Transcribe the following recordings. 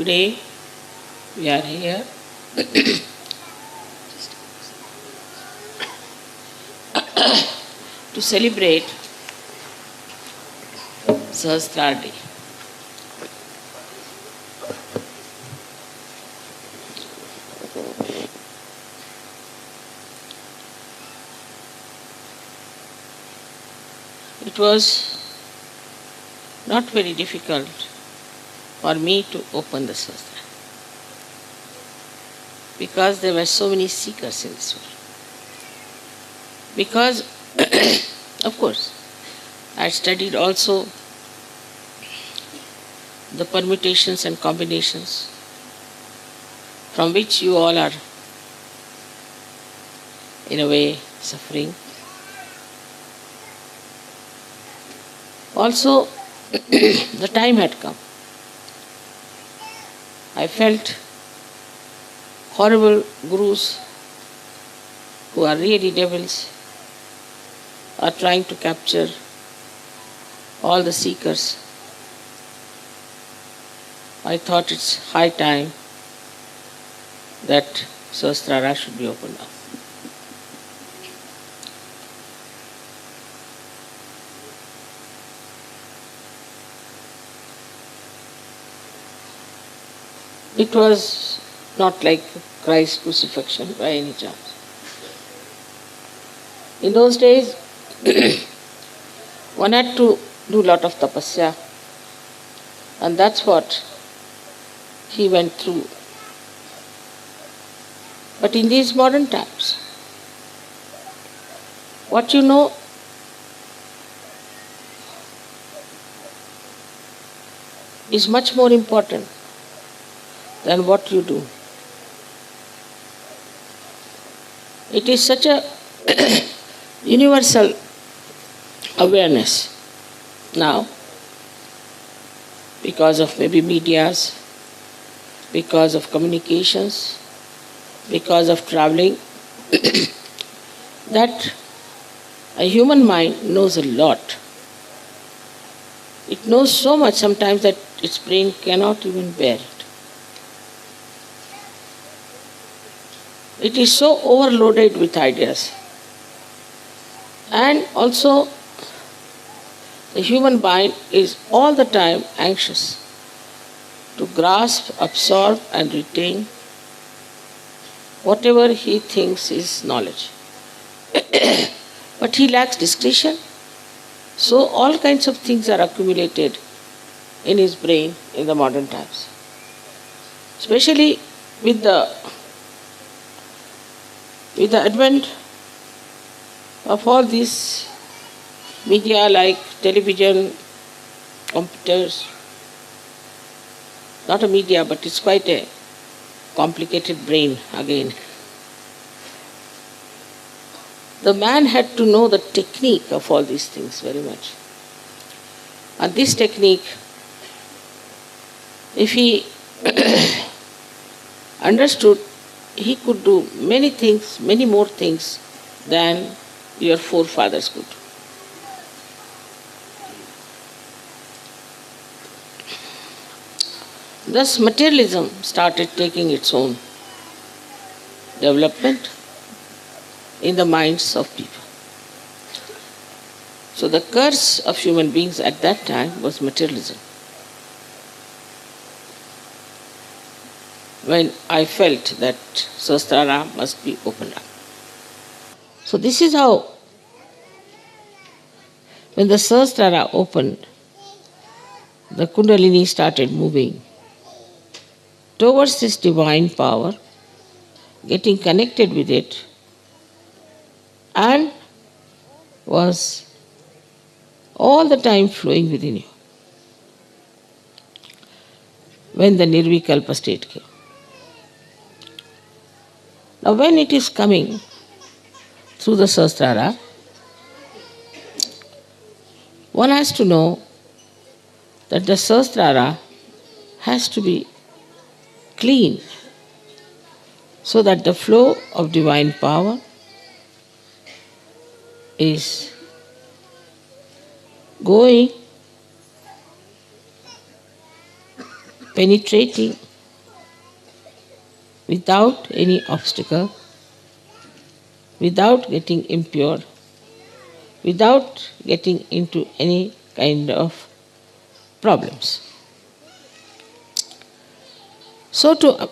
Today we are here to celebrate Sahasrardi. It was not very difficult for me to open the Sahasra because there were so many seekers in this world. Because, of course, I studied also the permutations and combinations from which you all are, in a way, suffering. Also, the time had come. I felt horrible gurus who are really devils are trying to capture all the seekers. I thought it's high time that Sahasrara should be opened up. It was not like Christ's crucifixion by any chance. In those days, one had to do a lot of tapasya, and that's what he went through. But in these modern times, what you know is much more important than what you do. It is such a universal awareness now because of maybe medias, because of communications, because of traveling, that a human mind knows a lot. It knows so much sometimes that its brain cannot even bear it. It is so overloaded with ideas. And also, the human mind is all the time anxious to grasp, absorb and retain whatever he thinks is knowledge. But he lacks discretion, so all kinds of things are accumulated in his brain in the modern times. Especially with the advent of all these media like television, computers, not a media, but it's quite a complicated brain again. The man had to know the technique of all these things very much. And this technique, if he understood, he could do many things, many more things than your forefathers could. Thus, materialism started taking its own development in the minds of people. So the curse of human beings at that time was materialism. When I felt that Sahasrara must be opened up. So this is how, when the Sahasrara opened, the Kundalini started moving towards this divine power, getting connected with it, and was all the time flowing within you. When the Nirvikalpa state came. Now when it is coming through the Sahasrara, one has to know that the Sahasrara has to be clean so that the flow of divine power is going, penetrating without any obstacle, without getting impure, without getting into any kind of problems. So to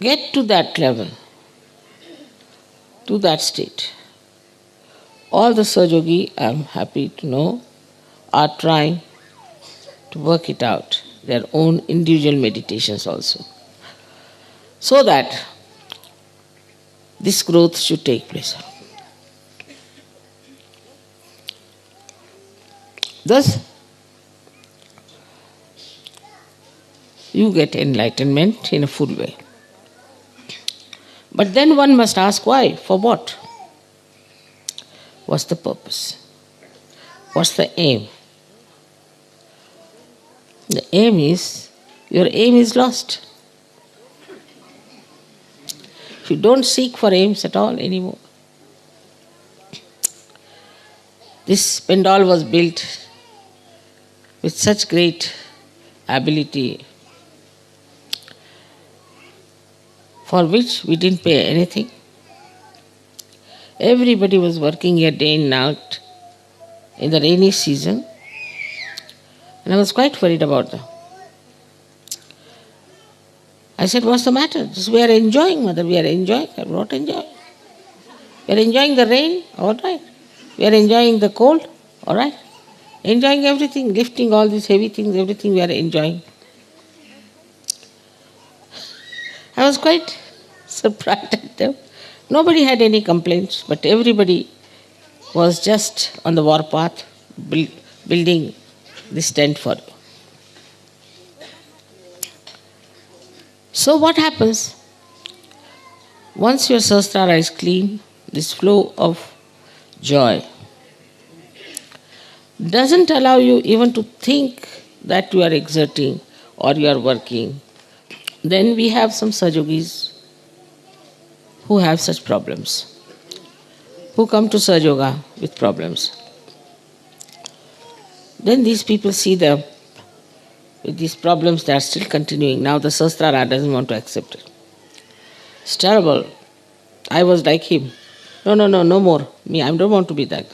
get to that level, to that state, all the Sahaja, I am happy to know, are trying to work it out, their own individual meditations also, so that this growth should take place. Thus, you get enlightenment in a full way. But then one must ask why, for what? What's the purpose? What's the aim? The aim is, your aim is lost. If you don't seek for aims at all anymore. This pandal was built with such great ability, for which we didn't pay anything. Everybody was working here day and night in the rainy season, and I was quite worried about them. I said, what's the matter? We are enjoying, mother, we are enjoying. I'm not enjoying. We are enjoying the rain, all right. We are enjoying the cold, all right. Enjoying everything, lifting all these heavy things, everything we are enjoying. I was quite surprised at them. Nobody had any complaints, but everybody was just on the warpath, building this tent for you. So what happens? Once your sahasrara is clean, this flow of joy doesn't allow you even to think that you are exerting or you are working. Then we have some Sahajogis who have such problems, who come to Sahaja with problems. Then these people see them with these problems, they are still continuing. Now the sahasrara doesn't want to accept it. It's terrible. I was like him. No more. Me, I don't want to be that.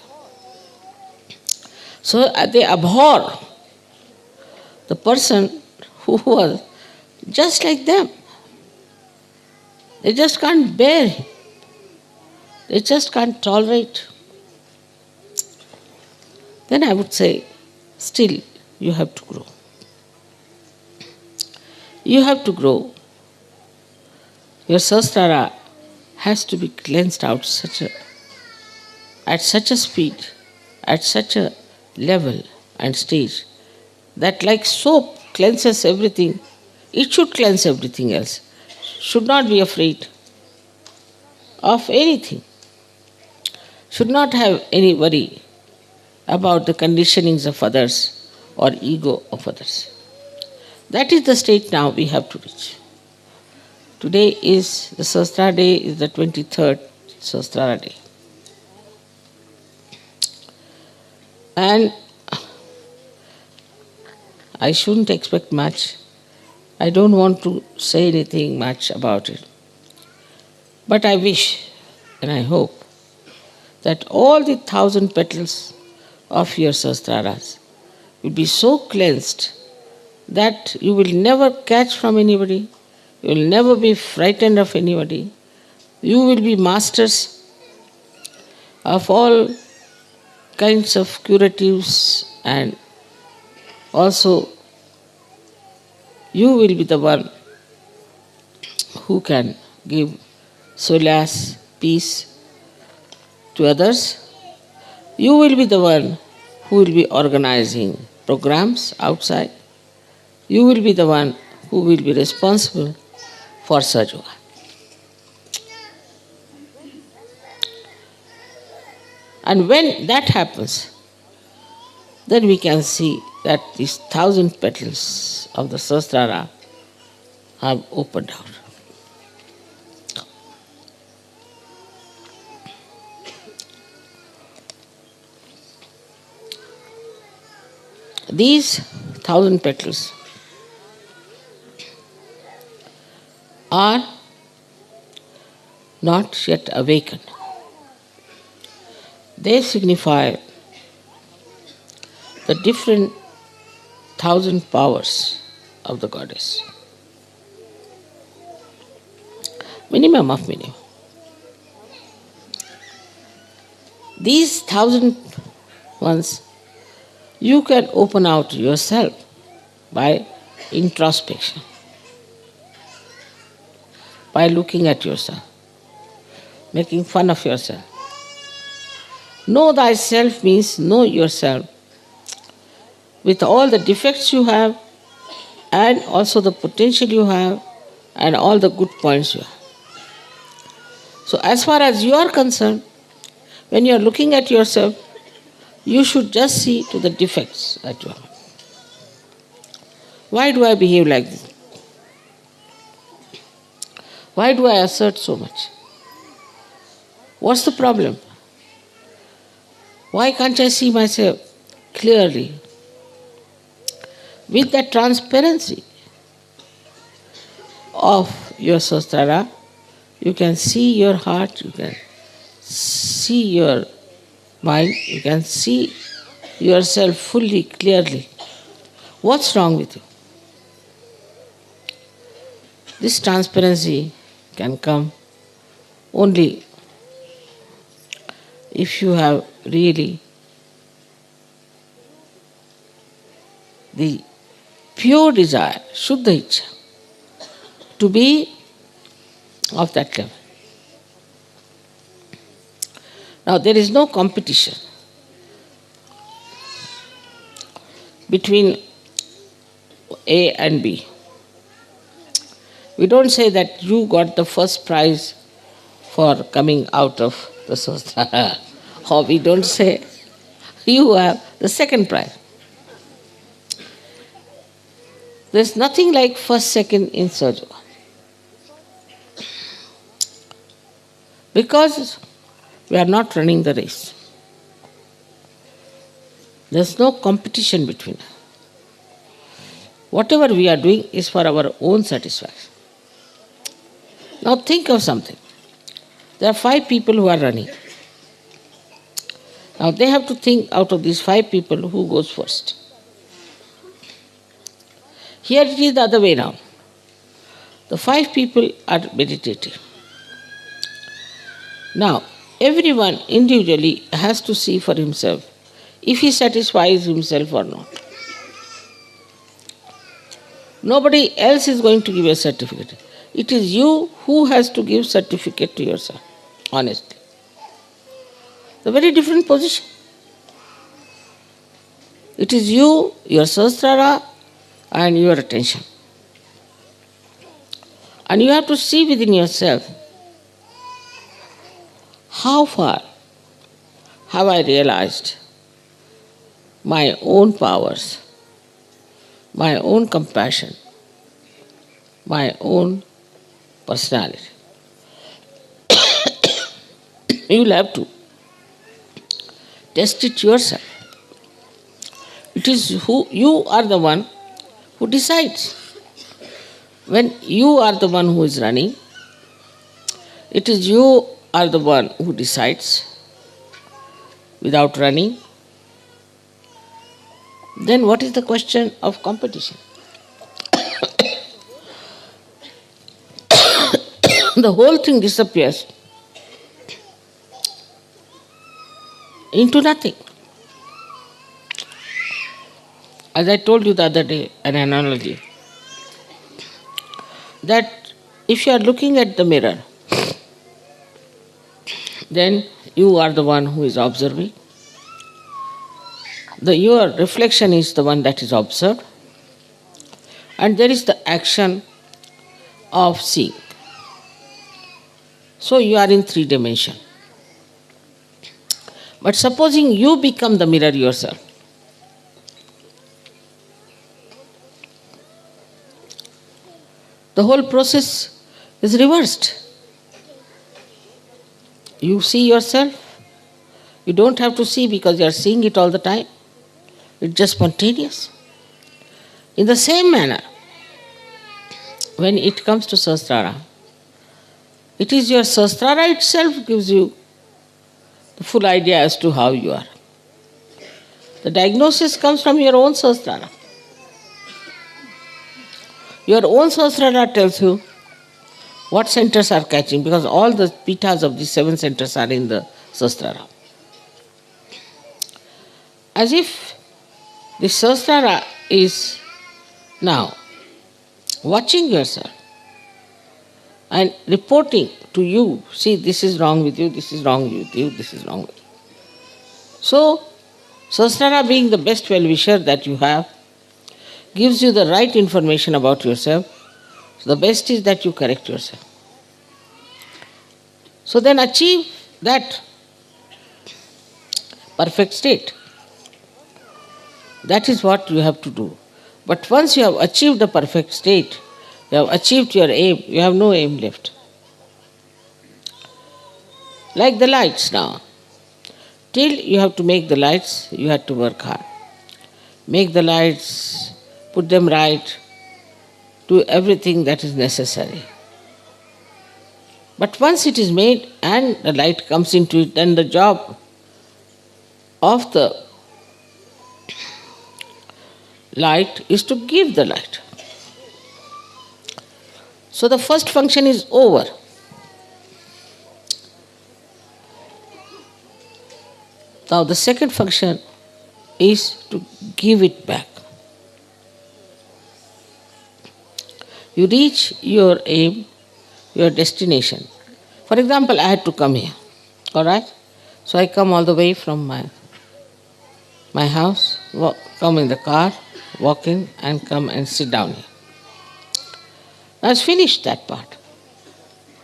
So they abhor the person who was just like them. They just can't bear him. They just can't tolerate. Then I would say, still, you have to grow. You have to grow. Your sahasrara has to be cleansed out at such a speed, at such a level and stage, that like soap cleanses everything, it should cleanse everything else. Should not be afraid of anything. Should not have any worry about the conditionings of others or ego of others. That is the state now we have to reach. Today is the Sahasrara day, is the 23rd Sahasrara day. And I shouldn't expect much. I don't want to say anything much about it. But I wish and I hope that all the 1,000 petals of your Sahasraras will be so cleansed that you will never catch from anybody, you will never be frightened of anybody. You will be masters of all kinds of curatives, and also you will be the one who can give solace, peace to others. You will be the one who will be organizing programs outside. You will be the one who will be responsible for Sahaja. And when that happens, then we can see that these 1,000 petals of the Sahasrara have opened out. These 1,000 petals are not yet awakened. They signify the different 1,000 powers of the goddess. Minimum of minimum. These 1,000 ones you can open out yourself by introspection, by looking at yourself, making fun of yourself. Know thyself means know yourself with all the defects you have and also the potential you have and all the good points you have. So as far as you are concerned, when you are looking at yourself, you should just see to the defects that you have. Why do I behave like this? Why do I assert so much? What's the problem? Why can't I see myself clearly? With that transparency of your Sahasrara, you can see your heart, you can see your mind, you can see yourself fully, clearly. What's wrong with you? This transparency can come only if you have really the pure desire, Shuddha Ichcha, to be of that level. Now there is no competition between A and B. We don't say that you got the first prize for coming out of the Sahasrara, or we don't say you have the second prize. There's nothing like first, second in Sahaja. Because we are not running the race. There's no competition between us. Whatever we are doing is for our own satisfaction. Now think of something. There are 5 people who are running. Now they have to think out of these 5 people who goes first. Here it is the other way round. The 5 people are meditating. Now, everyone individually has to see for himself if he satisfies himself or not. Nobody else is going to give a certificate. It is you who has to give certificate to yourself, honestly. It's a very different position. It is you, your Sahasrara, and your attention. And you have to see within yourself, how far have I realized my own powers, my own compassion, my own personality. You will have to test it yourself. It is you are the one who decides. When you are the one who is running, it is you are the one who decides without running. Then what is the question of competition? The whole thing disappears into nothing. As I told you the other day, an analogy, that if you are looking at the mirror, then you are the one who is observing. Your reflection is the one that is observed, and there is the action of seeing. So you are in 3 dimensions. But supposing you become the mirror yourself, the whole process is reversed. You see yourself. You don't have to see because you are seeing it all the time. It's just spontaneous. In the same manner, when it comes to Sahasrara, it is your Sahasrara itself gives you the full idea as to how you are. The diagnosis comes from your own Sahasrara. Your own Sahasrara tells you what centers are catching, because all the pitas of the 7 centers are in the Sahasrara. As if the Sahasrara is now watching yourself and reporting to you, see, this is wrong with you, this is wrong with you, this is wrong with you. So, Sahasrara, being the best well-wisher that you have, gives you the right information about yourself. So the best is that you correct yourself. So then achieve that perfect state. That is what you have to do. But once you have achieved the perfect state, you have achieved your aim, you have no aim left. Like the lights now. Till you have to make the lights, you have to work hard. Make the lights, put them right, do everything that is necessary. But once it is made and the light comes into it, then the job of the light is to give the light. So the first function is over. Now the second function is to give it back. You reach your aim, your destination. For example, I had to come here, all right? So I come all the way from my house, come in the car, walk in and come and sit down here. Now it's finished that part.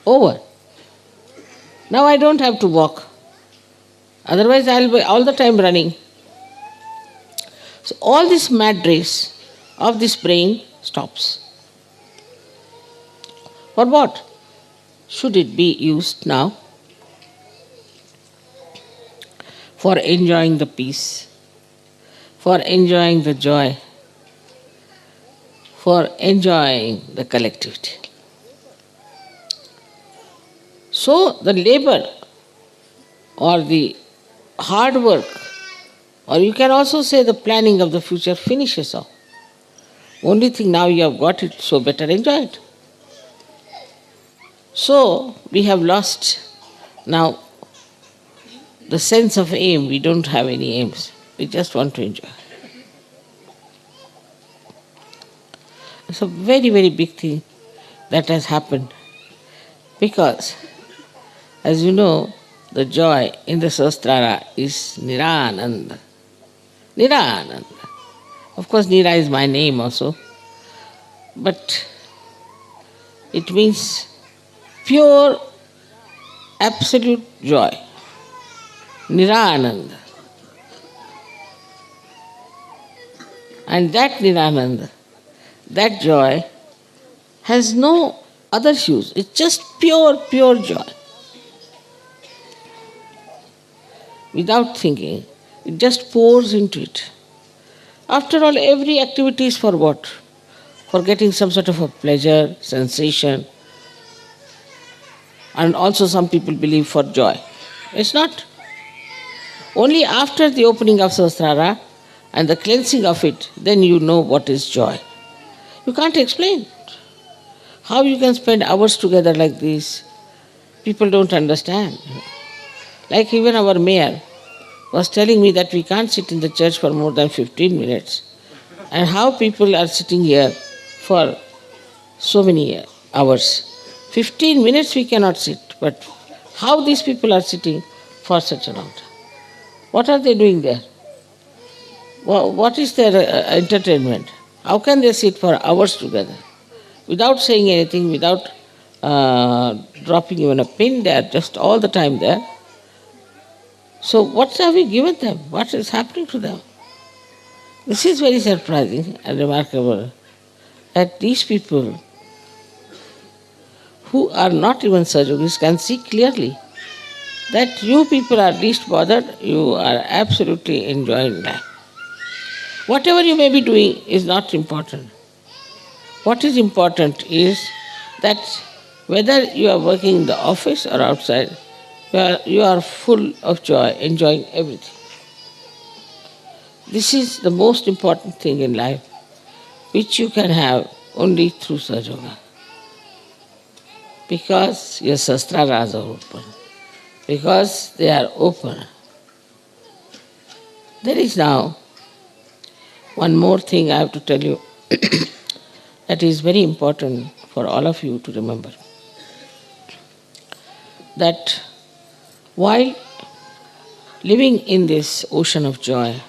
Over. Now I don't have to walk. Otherwise I'll be all the time running. So all this mad race of this brain stops. For what should it be used now? For enjoying the peace, for enjoying the joy, for enjoying the collectivity. So the labor or the hard work, or you can also say the planning of the future, finishes off. Only thing now you have got it, so better enjoy it. So we have lost now the sense of aim. We don't have any aims. We just want to enjoy. It's a very, very big thing that has happened, because, as you know, the joy in the Sahasrara is Nirananda. Nirananda. Of course, Nira is my name also, but it means pure, absolute joy. Nirananda. And that Nirananda, that joy, has no other hues. It's just pure, pure joy. Without thinking, it just pours into it. After all, every activity is for what? For getting some sort of a pleasure, sensation. And also some people believe for joy. It's not. Only after the opening of Sahasrara and the cleansing of it, then you know what is joy. You can't explain how you can spend hours together like this. People don't understand. Like even our mayor was telling me that we can't sit in the church for more than 15 minutes. And how people are sitting here for so many hours. 15 minutes we cannot sit, but how these people are sitting for such a long time? What are they doing there? What is their entertainment? How can they sit for hours together without saying anything, without dropping even a pin? They are just all the time there. So what have we given them? What is happening to them? This is very surprising and remarkable, that these people who are not even Sahajogis can see clearly that you people are least bothered, you are absolutely enjoying life. Whatever you may be doing is not important. What is important is that whether you are working in the office or outside, you are full of joy, enjoying everything. This is the most important thing in life, which you can have only through Sahaja. Because your sastraras are open. Because they are open. There is now one more thing I have to tell you that is very important for all of you to remember. That while living in this ocean of joy,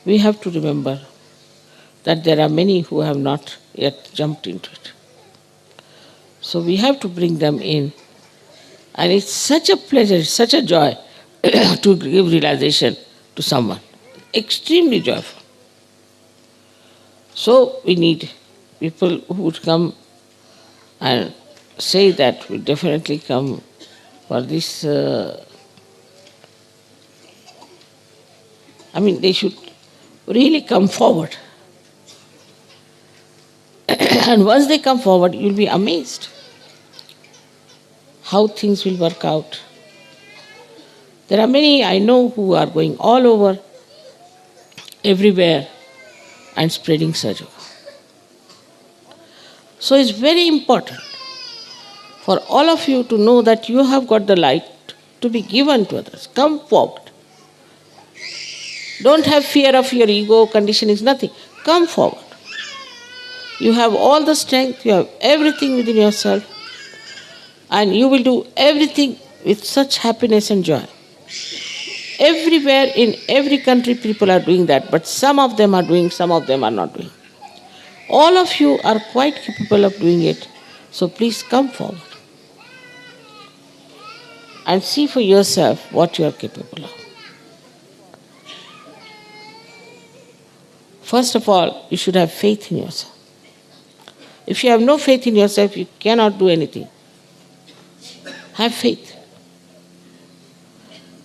we have to remember that there are many who have not yet jumped into it. So we have to bring them in. And it's such a pleasure, such a joy to give realization to someone. Extremely joyful. So we need people who would come and say that we definitely come for this. They should really come forward. And once they come forward, you'll be amazed how things will work out. There are many I know who are going all over, everywhere, and spreading Sahaja. So it's very important for all of you to know that you have got the light to be given to others. Come forward. Don't have fear of your ego, conditioning, nothing. Come forward. You have all the strength, you have everything within yourself, and you will do everything with such happiness and joy. Everywhere, in every country, people are doing that, but some of them are doing, some of them are not doing. All of you are quite capable of doing it, so please come forward and see for yourself what you are capable of. First of all, you should have faith in yourself. If you have no faith in yourself, you cannot do anything. Have faith.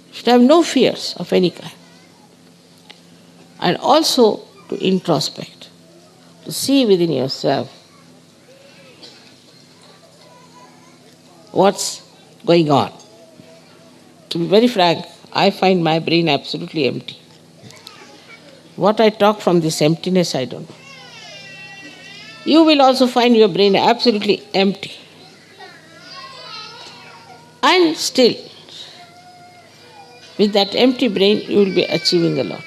You should have no fears of any kind. And also to introspect, to see within yourself what's going on. To be very frank, I find my brain absolutely empty. What I talk from this emptiness, I don't know. You will also find your brain absolutely empty. And still, with that empty brain, you will be achieving a lot.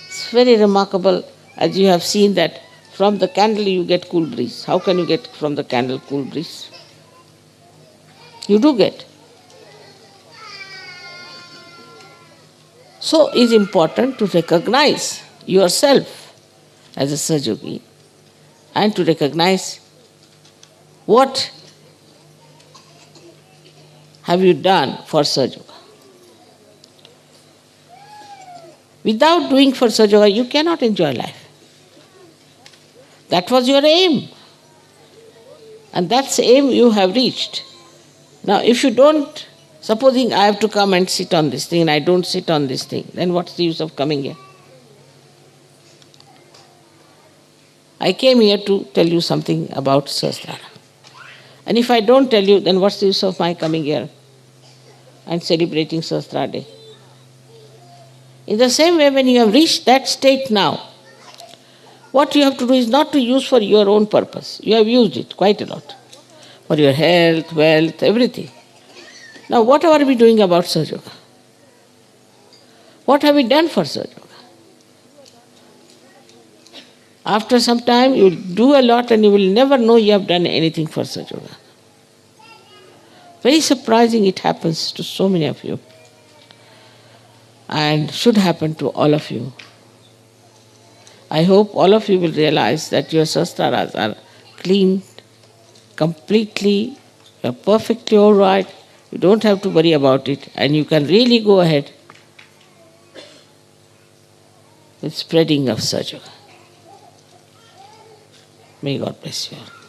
It's very remarkable, as you have seen that from the candle you get cool breeze. How can you get from the candle cool breeze? You do get. So it is important to recognize yourself as a Sahaja and to recognize what have you done for Sahaja. Without doing for Sahaja, you cannot enjoy life. That was your aim. And that's the aim you have reached. Now, if you don't, supposing I have to come and sit on this thing and I don't sit on this thing, then what's the use of coming here? I came here to tell you something about Sahasrara. And if I don't tell you, then what's the use of my coming here and celebrating Sahasrara Day? In the same way, when you have reached that state now, what you have to do is not to use for your own purpose. You have used it quite a lot. For your health, wealth, everything. Now, what are we doing about Sahaja? What have we done for Sahaja? After some time, you will do a lot and you will never know you have done anything for Sahaja. Very surprising it happens to so many of you. And should happen to all of you. I hope all of you will realize that your sastraras are clean, completely, you are perfectly all right. You don't have to worry about it, and you can really go ahead with spreading of Sahaja. May God bless you all.